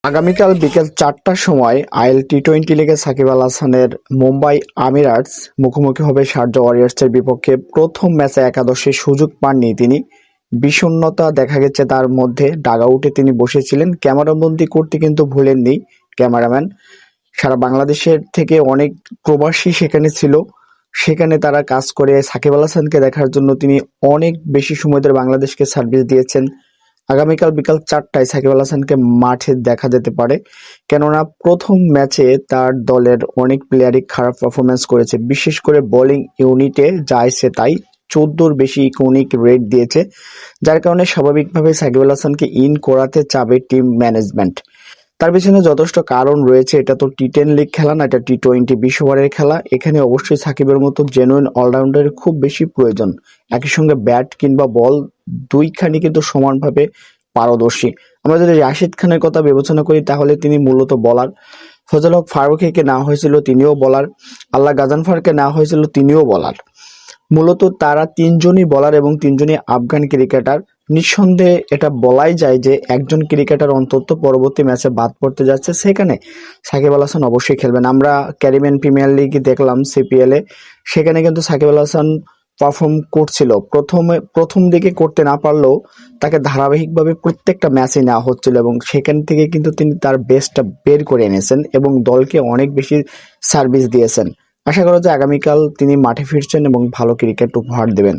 আগামীকাল বিকেল ৪টার সময় আইএল টি-টোয়েন্টি লিগে সাকিব আল হাসানের মুম্বাই আমিরাটস মুখোমুখি হবে শারজা ওয়ারিয়র্সের বিপক্ষে। প্রথম ম্যাচে একাদশের সুযোগ পাননি তিনি। বিষণ্ণতা দেখা গেছে তার মধ্যে। ডাগআউটে তিনি বসেছিলেন, ক্যামেরাবন্দি করতে কিন্তু ভুলেননি ক্যামেরাম্যান। সারা বাংলাদেশের থেকে অনেক প্রবাসী সেখানে ছিল। সেখানে তারা কাজ করে সাকিব আল হাসানকে দেখার জন্য তিনি অনেক বেশি সময় ধরে বাংলাদেশকে সার্ভিস দিয়েছেন। আগামীকাল বিকাল ৪টায় সাকিব আল হাসানকে মাঠে দেখা যেতে পারে, কেননা প্রথম ম্যাচে তার দলের অনেক প্লেয়ারই খারাপ পারফরমেন্স করেছে। বিশেষ করে বোলিং ইউনিটে যা ইচ্ছে তাই, ১৪র বেশি ইকোনমিক রেট দিয়েছে, যার কারণে স্বাভাবিকভাবে সাকিব আল হাসানকে ইন করাতে চাবে টিম ম্যানেজমেন্ট। তার পেছনে যথেষ্ট কারণ রয়েছে। এটা তো টি-10 লিগ খেলা না, এটা টি-20 20 ওভারের খেলা। এখানে অবশ্যই সাকিবের মতো জেনুইন অলরাউন্ডারের খুব বেশি প্রয়োজন। একই সঙ্গে ব্যাট কিংবা বল দুইখানি কিন্তু সমানভাবে পারদর্শী। আমরা যদি রাশিদ খানের কথা বিবেচনা করি তাহলে তিনি মূলত বলার। ফজল হক ফারুকীকে নেওয়া হয়েছিল, তিনিও বলার। আল্লাহ গাজানফারকে নেওয়া হয়েছিল, তিনিও বলার। মূলত তারা তিনজনই বলার এবং তিনজনই আফগান ক্রিকেটার। নিঃসন্দেহে এটা বলাই যায় যে একজন ক্রিকেটার অন্তত পরবর্তী ম্যাচে বাদ পড়তে যাচ্ছে, সেখানে সাকিব আল হাসান অবশ্যই খেলবেন। আমরা ক্যারিবিয়ান প্রিমিয়ার লিগ দেখলাম সিপিএল এ, সেখানে কিন্তু সাকিব আল হাসান পারফর্ম করছিল। প্রথম দিকে করতে না পারলেও তাকে ধারাবাহিকভাবে প্রত্যেকটা ম্যাচে নেওয়া হচ্ছিল এবং সেখান থেকে কিন্তু তিনি তার বেস্টটা বের করে এনেছেন এবং দলকে অনেক বেশি সার্ভিস দিয়েছেন। আশা করা যায় আগামীকাল তিনি মাঠে ফিরছেন এবং ভালো ক্রিকেট উপহার দেবেন।